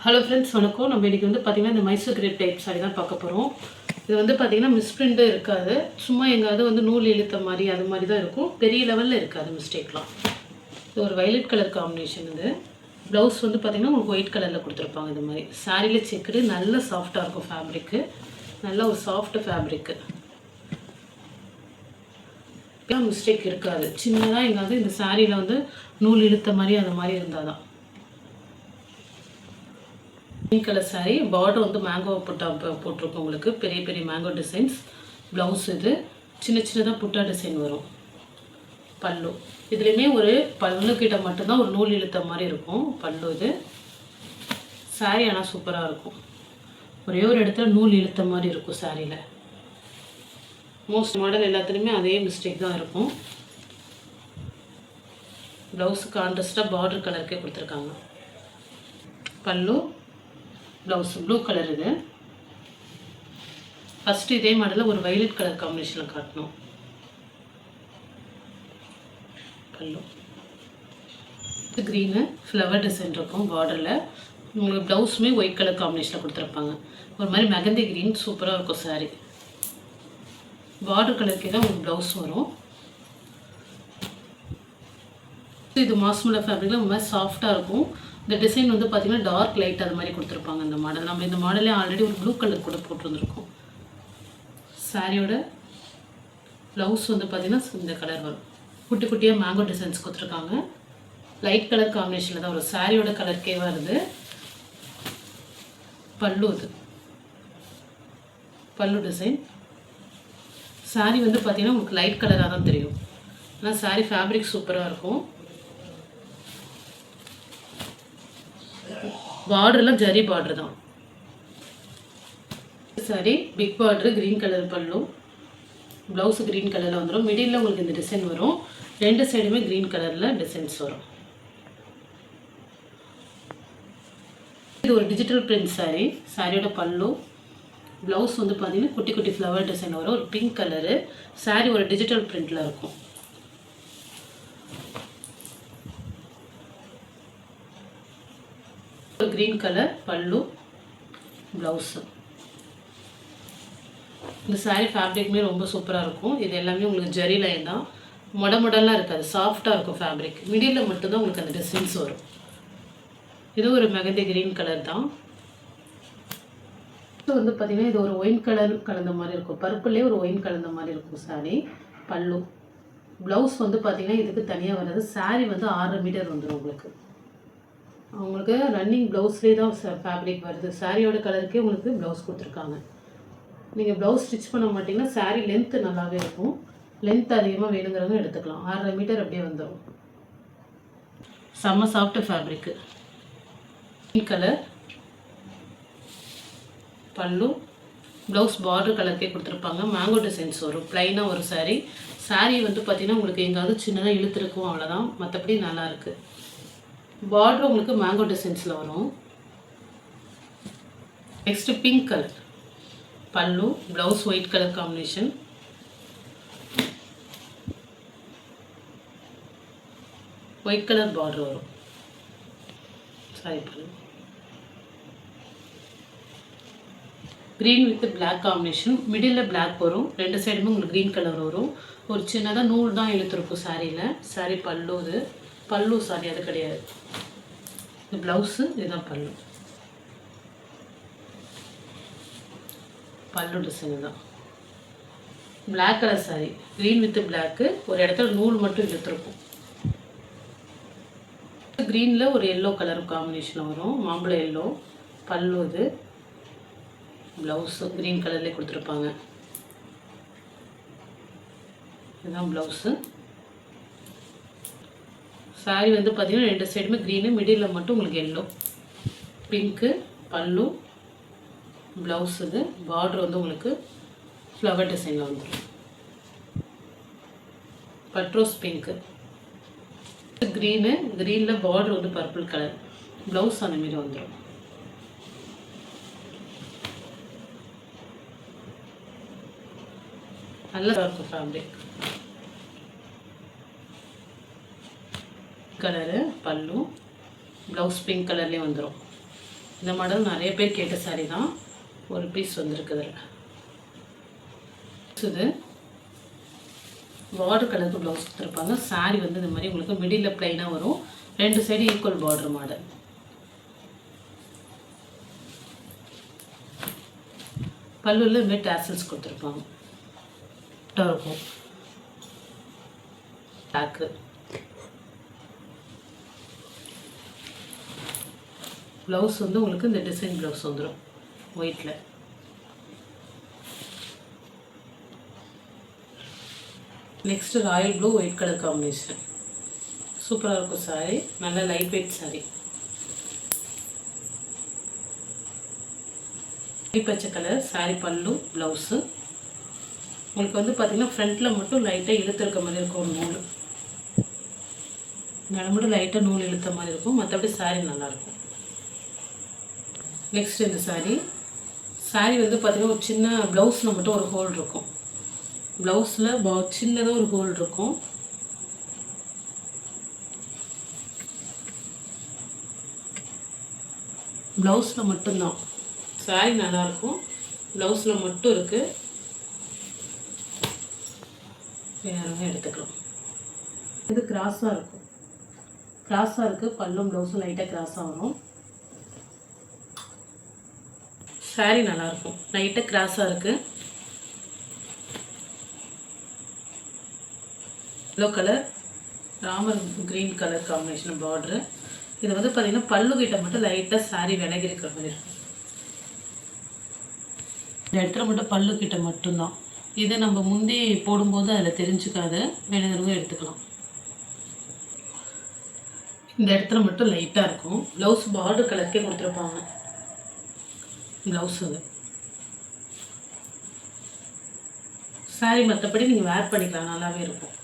Hello friends, வணக்கம். நம்ம இன்றைக்கி வந்து பார்த்திங்கன்னா இந்த மைசூர் கிரேப் டைப் சாரி தான் பார்க்க போகிறோம். இது வந்து பார்த்திங்கன்னா மிஸ்பிரிண்ட்டும் இருக்காது, சும்மா எங்காவது வந்து நூல் இழுத்த மாதிரி அது மாதிரி தான் இருக்கும். பெரிய லெவலில் இருக்காது மிஸ்டேக்லாம். இது ஒரு வயலட் கலர் காம்பினேஷன். இது ப்ளவுஸ் வந்து பார்த்திங்கன்னா உங்களுக்கு ஒயிட் கலரில் கொடுத்துருப்பாங்க. இது மாதிரி சாரியில் செக்குடு நல்ல சாஃப்டாக இருக்கும். ஃபேப்ரிக்கு நல்ல ஒரு சாஃப்ட் ஃபேப்ரிக்கு, மிஸ்டேக் இருக்காது. சின்னதாக எங்காவது இந்த சாரியில் வந்து நூல் இழுத்த மாதிரி அந்த மாதிரி இருந்தால் தான். பிங்க் கலர் சாரீ, பார்டர் வந்து மேங்கோ போட்டிருக்கோம் உங்களுக்கு. பெரிய பெரிய மேங்கோ டிசைன்ஸ். ப்ளவுஸ் இது சின்ன சின்னதாக புட்டா டிசைன் வரும். பல்லு இதுலேயுமே ஒரு பல்லு கிட்ட மட்டும்தான் ஒரு நூல் இழுத்த மாதிரி இருக்கும் பல்லு. இது சாரீ ஆனால் சூப்பராக இருக்கும். ஒரே ஒரு இடத்துல நூல் இழுத்த மாதிரி இருக்கும் சாரியில். மோஸ்ட் மாடல் எல்லாத்துலேயுமே அதே மிஸ்டேக் தான் இருக்கும். ப்ளவுஸு கான்ட்ராஸ்டாக பார்டர் கலருக்கே கொடுத்துருக்காங்க. பல்லு ப்ளவுஸ் ப்ளூ கலர். இது ஃபஸ்ட்டு இதே மாடலில் ஒரு வயலட் கலர் காம்பினேஷனில் காட்டணும். பல்லு க்ரீனு ஃப்ளவர் டிசைன் இருக்கும் பார்டரில். உங்களுக்கு ப்ளவுஸுமே ஒயிட் கலர் காம்பினேஷனில் கொடுத்துருப்பாங்க. ஒரு மாதிரி மெகந்தி க்ரீன் சூப்பராக இருக்கும் சாரீ. பார்டர் கலருக்கே தான் உங்களுக்கு ப்ளவுஸ் வரும். இது மாஸ்மலா ஃபேப்ரிக்கில் ஒரு மாதிரி சாஃப்டாக இருக்கும். இந்த டிசைன் வந்து பார்த்திங்கன்னா டார்க் லைட் அது மாதிரி கொடுத்துருப்பாங்க. இந்த மாடல் நம்ம இந்த மாடலே ஆல்ரெடி ஒரு ப்ளூ கலர் கூட போட்டிருந்துருக்கோம். சாரியோட ப்ளவுஸ் வந்து பார்த்திங்கன்னா இந்த கலர் வரும். குட்டி குட்டியாக மேங்கோ டிசைன்ஸ் கொடுத்துருக்காங்க. லைட் கலர் காம்பினேஷனில் தான் ஒரு சாரியோட கலருக்கே வருது. பல்லு இது பல்லு டிசைன். சாரி வந்து பார்த்திங்கன்னா உங்களுக்கு லைட் கலராக தான் தெரியும், ஆனால் சாரி ஃபேப்ரிக் சூப்பராக இருக்கும். பார்டர்லாம் ஜரி பார்டர் தான். Sari big border, green colour pallu, blouse green கலரில் வந்துடும். மிடில் உங்களுக்கு இந்த டிசைன் வரும். ரெண்டு சைடுமே க்ரீன் கலரில் டிசைன்ஸ் வரும். இது ஒரு டிஜிட்டல் பிரிண்ட் சாரீ. சாரியோட பல்லு ப்ளவுஸ் வந்து பார்த்தீங்கன்னா குட்டி குட்டி ஃப்ளவர் டிசைன் வரும். ஒரு பிங்க் கலரு. சாரீ ஒரு டிஜிட்டல் பிரிண்டில் இருக்கும். Green colour pallu, blouse. இந்த சாரீ ஃபேப்ரிக்குமே ரொம்ப சூப்பராக இருக்கும். இது எல்லாமே உங்களுக்கு ஜரி லைன் தான், மொடலாம் இருக்காது, சாஃப்டாக இருக்கும் ஃபேப்ரிக். மிடில் மட்டும்தான் உங்களுக்கு அந்த டிசைன்ஸ் வரும். இது ஒரு மெகந்தி க்ரீன் கலர் தான். இது வந்து பார்த்திங்கன்னா இது ஒரு ஒயின் கலர் கலந்த மாதிரி இருக்கும். பர்பிள்லேயே ஒரு ஒயின் கலந்த மாதிரி இருக்கும் சாரீ. பல்லு ப்ளவுஸ் வந்து பார்த்திங்கன்னா இதுக்கு தனியாக வராது. சாரீ வந்து 6.5 மீட்டர் வந்துடும் உங்களுக்கு. அவங்களுக்கு ரன்னிங் ப்ளவுஸ்லேயே தான் ஃபேப்ரிக் வருது. சாரியோட கலருக்கே உங்களுக்கு ப்ளவுஸ் கொடுத்துருக்காங்க. நீங்கள் ப்ளவுஸ் ஸ்டிச் பண்ண மாட்டிங்கன்னா சாரீ லென்த்து நல்லாவே இருக்கும். லென்த் அதிகமாக வேணுங்கிறவங்க எடுத்துக்கலாம். 6.5 மீட்டர் அப்படியே வந்துடும். செம்ம soft fabric. Pink colour pallu, blouse border கலருக்கே கொடுத்துருப்பாங்க. மேங்கோ டிசைன்ஸ் வரும். ப்ளைனாக ஒரு சாரீ. சாரீ வந்து பார்த்திங்கன்னா உங்களுக்கு எங்காவது சின்னதாக இழுத்துருக்கும், அவ்வளோதான். மற்றபடி நல்லாயிருக்கு. பார்டர் உங்களுக்கு மேங்கோ டிசைன்ஸில் வரும். Next pink colour pallu, blouse white colour combination. White colour border வரும். Sari pallu green with black combination. Middle black வரும். ரெண்டு சைடுமே உங்களுக்கு க்ரீன் கலர் வரும். ஒரு சின்னதாக நூல் தான் இழுத்துருக்கும் சாரியில். சாரி பல்லு இது பல்லு சாரி அது கிடையாது. இது ப்ளவுஸு, இதுதான் பல்லு. பல்லு டிசைன் தான். Black colour sari, green with black. ஒரு இடத்துல நூல் மட்டும் இழுத்துருக்கும். க்ரீனில் ஒரு எல்லோ கலர் காம்பினேஷனில் வரும். மாம்பழ எல்லோ. பல்லு இது. ப்ளவுஸு க்ரீன் கலர்லேயே கொடுத்துருப்பாங்க. இதுதான் ப்ளவுஸு. சாரீ வந்து பார்த்திங்கன்னா ரெண்டு சைடுமே க்ரீனு, மிடில் மட்டும் உங்களுக்கு எல்லோ. பிங்க்கு பல்லு, ப்ளவுஸ். இது பார்டர் வந்து உங்களுக்கு ஃப்ளவர் டிசைனில் வந்துடும். பட்ரோஸ் பிங்க்கு. க்ரீனு, க்ரீனில் பார்டர் வந்து பர்பிள் கலர். ப்ளவுஸ் அந்த மாரி வந்துடும். நல்லா இருக்கும் ஃபேப்ரிக். கலரு பல்லு, ப்ளவுஸ் பிங்க் கலர்லேயே வந்துடும். இந்த மாடல் நிறைய பேர் கேட்ட சாரீ தான். ஒரு பீஸ் வந்திருக்குது. இது பார்டர் கலருக்கு ப்ளவுஸ் கொடுத்துருப்பாங்க. சாரீ வந்து இந்த மாதிரி உங்களுக்கு மிடில் பிளைனாக வரும். 2 சைடு ஈக்குவல் பார்டர் மாடல். பல்லுவில் இந்த மாதிரி டாசல்ஸ் கொடுத்துருப்பாங்க. இருக்கும் பேக்கு. ப்ளவுஸ் வந்து உங்களுக்கு இந்த டிசைன் ப்ளவுஸ் வந்துடும் ஒயிட்டில். Next Royal blue white colour combination. சூப்பராக இருக்கும் சாரீ. நல்ல லைட் வெயிட் சாரீ. பச்சை கலர் சாரீ பல்லு ப்ளவுஸு. உங்களுக்கு வந்து பார்த்திங்கன்னா ஃப்ரண்ட்டில் மட்டும் லைட்டாக இழுத்துருக்க மாதிரி இருக்கும். ஒரு நூல் மேலே மட்டும் லைட்டாக நூல் இழுத்த மாதிரி இருக்கும். மற்றபடி சாரீ நல்லாயிருக்கும். நெக்ஸ்ட் இந்த சாரீ வந்து பார்த்திங்கன்னா ஒரு சின்ன ப்ளவுஸில் மட்டும் ஒரு ஹோல் இருக்கும். ப்ளவுஸில் சின்னதாக ஒரு ஹோல் இருக்கும். ப்ளவுஸில் மட்டும்தான். சாரீ நல்லாயிருக்கும். ப்ளவுஸில் மட்டும் இருக்குது. வேறு எடுத்துக்கலாம். இது கிராஸாக இருக்கும். கிராஸாக இருக்குது. பல்லும் ப்ளவுஸும் லைட்டாக கிராஸாக வரும். சாரீ நல்லாயிருக்கும். லைட்டாக கிராஸாக இருக்குது. Yellow colour Ramar green colour combination border. இது வந்து பார்த்திங்கன்னா பல்லு கிட்ட மட்டும் லைட்டாக சாரீ விலகி இருக்கிற மாதிரி இருக்கும். இந்த இடத்துல மட்டும் பல்லு கிட்ட மட்டும்தான். இதை நம்ம முந்தி போடும்போது அதில் தெரிஞ்சுக்காத வேணுங்கிறவங்க எடுத்துக்கலாம். இந்த இடத்துல மட்டும் லைட்டாக இருக்கும். ப்ளவுஸ் பார்டர் கலருக்கே கொடுத்துருப்பாங்க. ப்ளவுஸ் வந்து சாரீ மற்றபடி நீங்கள் வேர் பண்ணிக்கலாம். நல்லாவே இருக்கும்.